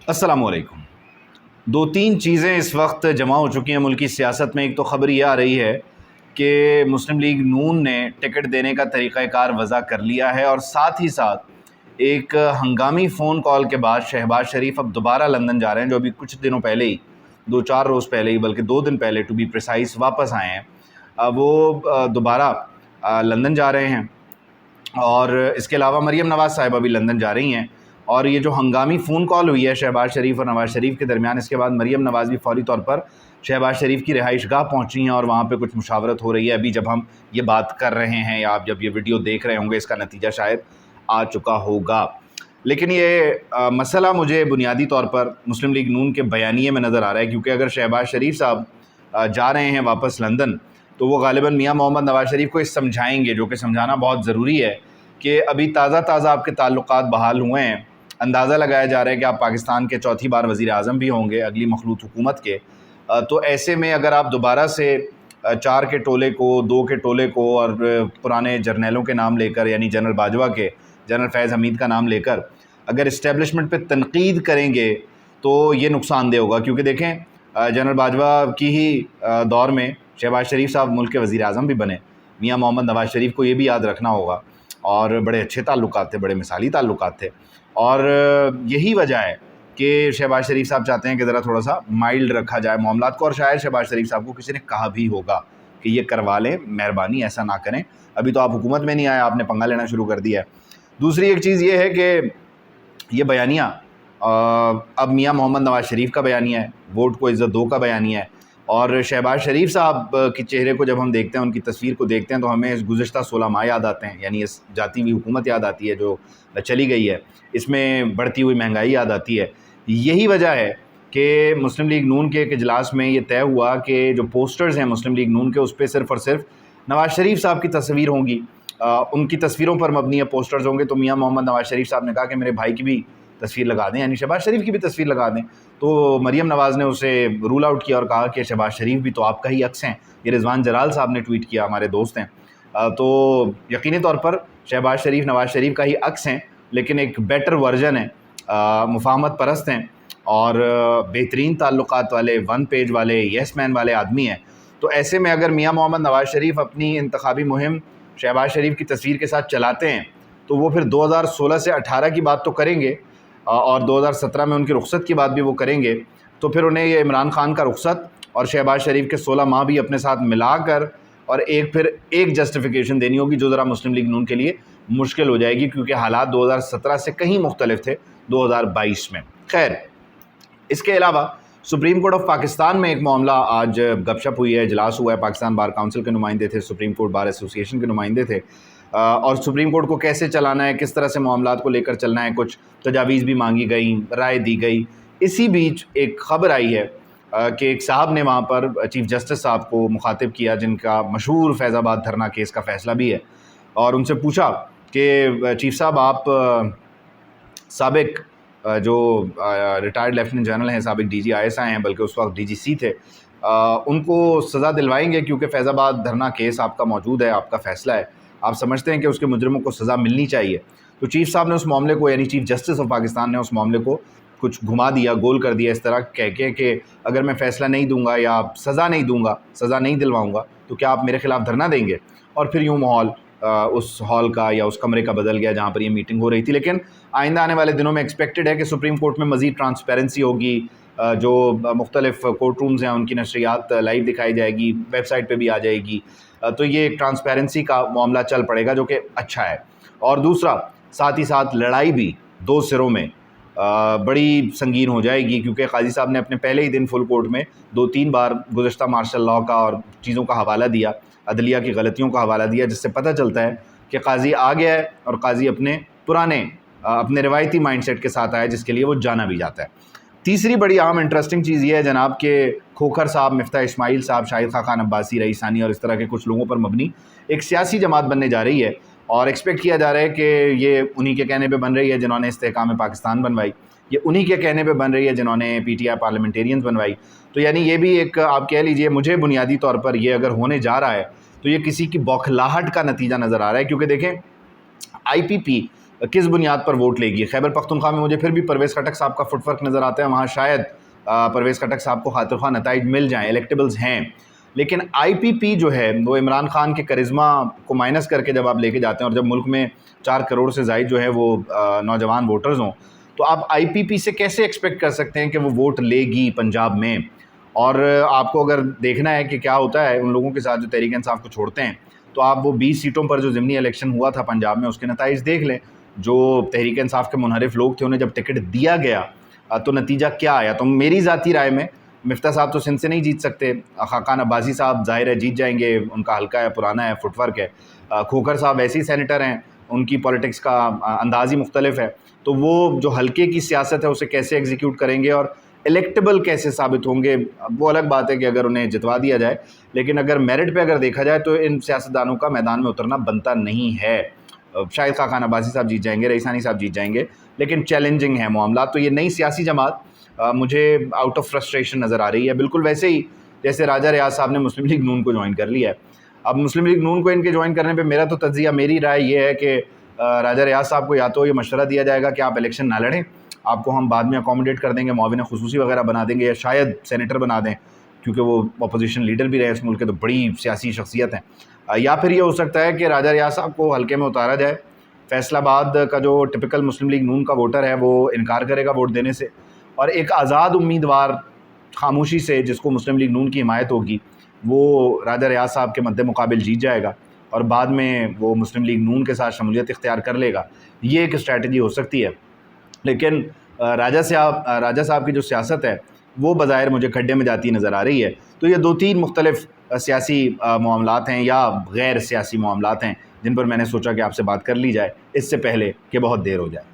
अस्सलाम वालेकुम। दो तीन चीज़ें इस वक्त जमा हो चुकी हैं मुल्की सियासत में। एक तो ख़बर ये आ रही है कि मुस्लिम लीग नून ने टिकट देने का तरीक़ाकार वज़ा कर लिया है, और साथ ही साथ एक हंगामी फ़ोन कॉल के बाद शहबाज शरीफ अब दोबारा लंदन जा रहे हैं, जो अभी कुछ दिनों पहले ही, 2-4 रोज़ पहले ही, बल्कि 2 दिन पहले टू बी प्रिसाइज वापस आए हैं। वो दोबारा लंदन जा रहे हैं, और इसके अलावा मरीम नवाज़ साहिबा भी लंदन जा रही हैं। और ये जो हंगामी फ़ोन कॉल हुई है शहबाज शरीफ और नवाज़ शरीफ के दरमियान, इसके बाद मरीम नवाज़ भी फ़ौरी तौर पर शहबाज शरीफ की रिहाइश गाह पहुँची हैं, और वहाँ पे कुछ मुशावरत हो रही है। अभी जब हम ये बात कर रहे हैं या आप जब ये वीडियो देख रहे होंगे, इसका नतीजा शायद आ चुका होगा। लेकिन ये मसला मुझे बुनियादी तौर पर मुस्लिम लीग नून के बयानिए में नज़र आ रहा है, क्योंकि अगर शहबाज शरीफ साहब जा रहे हैं वापस लंदन, तो वो गालिबन मियाँ मोहम्मद नवाज़ शरीफ को इस समझाएंगे, जो कि समझाना बहुत ज़रूरी है, कि अभी ताज़ा आपके ताल्लुकात बहाल हुए हैं। अंदाज़ा लगाया जा रहा है कि आप पाकिस्तान के चौथी बार वज़ीर आज़म भी होंगे अगली मखलूत हुकूमत के। तो ऐसे में अगर आप दोबारा से 4 के टोले को, 2 के टोले को और पुराने जर्नैलों के नाम लेकर, यानी जनरल बाजवा के, जनरल फैज़ हमीद का नाम लेकर अगर इस्टेब्लिशमेंट पे तनकीद करेंगे, तो ये नुकसानदेह होगा। क्योंकि देखें, जनरल बाजवा की ही दौर में शहबाज शरीफ साहब मुल्क के वज़ीर आज़म भी बने। मियाँ मोहम्मद नवाज़ शरीफ को ये भी याद रखना होगा, और बड़े अच्छे ताल्लुकात थे, बड़े मिसाली ताल्लुकात थे। और यही वजह है कि शहबाज शरीफ साहब चाहते हैं कि ज़रा थोड़ा सा माइल्ड रखा जाए मामलात को, और शायद शहबाज शरीफ साहब को किसी ने कहा भी होगा कि ये करवा लें, मेहरबानी ऐसा ना करें, अभी तो आप हुकूमत में नहीं आए, आपने पंगा लेना शुरू कर दिया है। दूसरी एक चीज़ ये है कि ये बयानिया अब मियाँ मोहम्मद नवाज़ शरीफ का बयानिया है, वोट को इज़्ज़त दो का बयानिया है। और शहबाज शरीफ साहब के चेहरे को जब हम देखते हैं, उनकी तस्वीर को देखते हैं, तो हमें इस गुज़श्ता 16 माह याद आते हैं, यानी इस जाती हुई हुकूमत याद आती है जो चली गई है, इसमें बढ़ती हुई महंगाई याद आती है। यही वजह है कि मुस्लिम लीग नून के एक इजलास में ये तय हुआ कि जो पोस्टर्स हैं मुस्लिम लीग नून के, उस पर सिर्फ़ और सिर्फ नवाज़ शरीफ साहब की तस्वीर होंगी, उनकी तस्वीरों पर मबनी है पोस्टर्स होंगे। तो मियाँ मोहम्मद नवाज़ शरीफ साहब ने कहा कि मेरे भाई की भी तस्वीर लगा दें, यानी शहबाज शरीफ की भी तस्वीर लगा दें। तो मरीम नवाज़ ने उसे रूल आउट किया और कहा कि शहबाज शरीफ भी तो आपका ही अक्स हैं। ये रिजवान जलाल साहब ने ट्वीट किया, हमारे दोस्त हैं। तो यकीनी तौर पर शहबाज शरीफ नवाज़ शरीफ का ही अक्स हैं, लेकिन एक बेटर वर्जन है, मुफाहमत परस्त हैं, और बेहतरीन ताल्लुकात वाले, वन पेज वाले, येस मैन वाले आदमी हैं। तो ऐसे में अगर मियाँ मोहम्मद नवाज़ शरीफ अपनी इंतखाबी मुहिम शहबाज शरीफ की तस्वीर के साथ चलाते हैं, तो वो फिर 2016 से 18 की बात तो करेंगे, और 2017 में उनकी रुखसत की बात भी वो करेंगे। तो फिर उन्हें ये इमरान खान का रुखसत और शहबाज शरीफ के 16 माह भी अपने साथ मिलाकर और फिर एक जस्टिफिकेशन देनी होगी, जो ज़रा मुस्लिम लीग नून के लिए मुश्किल हो जाएगी, क्योंकि हालात 2017 से कहीं मुख्तलिफ थे 2022 में। खैर, इसके अलावा सुप्रीम कोर्ट ऑफ पाकिस्तान में एक मामला आज गपशप हुई है, इजलास हुआ है। पाकिस्तान बार काउंसिल के नुमाइंदे थे, सुप्रीम कोर्ट बार एसोसिएशन के नुमाइंदे थे, और सुप्रीम कोर्ट को कैसे चलाना है, किस तरह से मामलात को लेकर चलना है, कुछ तजावीज़ भी मांगी गई, राय दी गई। इसी बीच एक ख़बर आई है कि एक साहब ने वहाँ पर चीफ़ जस्टिस साहब को मुखातिब किया, जिनका मशहूर फैज़ाबाद धरना केस का फ़ैसला भी है, और उनसे पूछा कि चीफ़ साहब, आप साबिक जो रिटायर्ड लेफ्टिनेंट जनरल हैं, साबिक DG ISI हैं, बल्कि उस वक्त DGC थे, उनको सज़ा दिलवाएंगे, क्योंकि फैज़ाबाद धरना केस आपका मौजूद है, आपका फ़ैसला है, आप समझते हैं कि उसके मुजरिमों को सज़ा मिलनी चाहिए। तो चीफ़ साहब ने उस मामले को, यानी चीफ़ जस्टिस ऑफ पाकिस्तान ने उस मामले को कुछ घुमा दिया, गोल कर दिया, इस तरह कह के कि अगर मैं फ़ैसला नहीं दूंगा या सज़ा नहीं दूंगा, सज़ा नहीं दिलवाऊंगा, तो क्या आप मेरे ख़िलाफ़ धरना देंगे। और फिर यूँ माहौल उस हॉल का या उस कमरे का बदल गया जहाँ पर ये मीटिंग हो रही थी। लेकिन आइंदा आने वाले दिनों में एक्सपेक्टेड है कि सुप्रीम कोर्ट में मज़ीद ट्रांसपेरेंसी होगी, जो मुख्तलिफ कोर्ट रूम्स हैं उनकी नशरियात लाइव दिखाई जाएगी, वेबसाइट पे भी आ जाएगी। तो ये एक ट्रांसपेरेंसी का मामला चल पड़ेगा, जो कि अच्छा है। और दूसरा, साथ ही साथ लड़ाई भी दो सिरों में बड़ी संगीन हो जाएगी, क्योंकि काजी साहब ने अपने पहले ही दिन फुल कोर्ट में 2-3 बार गुज़श्ता मार्शल लॉ का और चीज़ों का हवाला दिया, अदलिया की गलतियों का हवाला दिया, जिससे पता चलता है कि काजी आ गया है और काजी अपने पुराने अपने रिवायती माइंडसेट के साथ आया, जिसके लिए वो जाना भी जाता है। तीसरी बड़ी अहम इंटरेस्टिंग चीज़ ये है जनाब के खोखर साहब, मिफ्ता इस्माइल साहब, शाहिद खान अब्बासी, रईसानी और इस तरह के कुछ लोगों पर मबनी एक सियासी जमात बनने जा रही है, और एक्सपेक्ट किया जा रहा है कि ये उन्हीं के कहने पे बन रही है जिन्होंने इस्तेहकाम पाकिस्तान बनवाई, ये उन्हीं के कहने पे बन रही है जिन्होंने PTI पार्लियामेंटेरियंस बनवाई। तो यानी ये भी एक, आप कह लीजिए, मुझे बुनियादी तौर पर ये अगर होने जा रहा है तो ये किसी की बौखलाहट का नतीजा नज़र आ रहा है, क्योंकि देखें IPP کس بنیاد پر ووٹ لے گی. خیبر پختونخوا میں مجھے پھر بھی پرویز خٹک صاحب کا فٹ ورک نظر آتا ہے. وہاں شاید پرویز خٹک صاحب کو خاطر خواہ نتائج مل جائیں, الیکٹیبلز ہیں. لیکن آئی پی پی جو ہے وہ عمران خان کے کرزما کو مائنس کر کے جب آپ لے کے جاتے ہیں, اور جب ملک میں 4 کروڑ سے زائد جو ہے وہ نوجوان ووٹرز ہوں, تو آپ آئی پی پی سے کیسے ایکسپیکٹ کر سکتے ہیں کہ وہ ووٹ لے گی پنجاب میں. اور آپ کو اگر دیکھنا ہے کہ کیا ہوتا ہے ان لوگوں کے ساتھ جو تحریک انصاف کو چھوڑتے ہیں, تو آپ وہ 20 سیٹوں پر جو ضمنی الیکشن ہوا تھا پنجاب میں اس کے نتائج دیکھ لیں. جو تحریک انصاف کے منحرف لوگ تھے انہیں جب ٹکٹ دیا گیا تو نتیجہ کیا آیا. تو میری ذاتی رائے میں مفتاح صاحب تو سندھ سے نہیں جیت سکتے, خاقان عباسی صاحب ظاہر ہے جیت جائیں گے, ان کا حلقہ ہے, پرانا ہے, فٹ ورک ہے. کھوکھر صاحب ویسے ہی سینیٹر ہیں, ان کی پولیٹکس کا انداز ہی مختلف ہے. تو وہ جو حلقے کی سیاست ہے اسے کیسے ایگزیکیوٹ کریں گے اور الیکٹیبل کیسے ثابت ہوں گے, وہ الگ بات ہے کہ اگر انہیں جتوا دیا جائے. لیکن اگر میرٹ پہ اگر دیکھا جائے تو ان سیاستدانوں کا میدان میں اترنا بنتا نہیں ہے. شاید خاقان عباسی صاحب جیت جائیں گے, رئیسانی صاحب جیت جائیں گے, لیکن چیلنجنگ ہیں معاملات. تو یہ نئی سیاسی جماعت مجھے آؤٹ آف فرسٹریشن نظر آ رہی ہے, بالکل ویسے ہی جیسے راجہ ریاض صاحب نے مسلم لیگ نون کو جوائن کر لیا ہے. اب مسلم لیگ نون کو ان کے جوائن کرنے پہ میرا تو تجزیہ, میری رائے یہ ہے کہ راجہ ریاض صاحب کو یا تو یہ مشورہ دیا جائے گا کہ آپ الیکشن نہ لڑیں, آپ کو ہم بعد میں اکوموڈیٹ کر دیں گے, معاون خصوصی وغیرہ بنا دیں گے, یا شاید سینیٹر بنا دیں کیونکہ وہ اپوزیشن لیڈر بھی رہے اس ملک کے, تو بڑی سیاسی شخصیت ہیں. یا پھر یہ ہو سکتا ہے کہ راجہ ریاض صاحب کو حلقے میں اتارا جائے. فیصل آباد کا جو ٹپکل مسلم لیگ نون کا ووٹر ہے وہ انکار کرے گا ووٹ دینے سے, اور ایک آزاد امیدوار خاموشی سے جس کو مسلم لیگ نون کی حمایت ہوگی وہ راجہ ریاض صاحب کے مد مقابل جیت جائے گا, اور بعد میں وہ مسلم لیگ نون کے ساتھ شمولیت اختیار کر لے گا. یہ ایک اسٹریٹجی ہو سکتی ہے. لیکن راجہ صاحب کی جو سیاست ہے وہ بظاہر مجھے کھڈے میں جاتی نظر آ رہی ہے. تو یہ 2-3 مختلف سیاسی معاملات ہیں یا غیر سیاسی معاملات ہیں جن پر میں نے سوچا کہ آپ سے بات کر لی جائے اس سے پہلے کہ بہت دیر ہو جائے.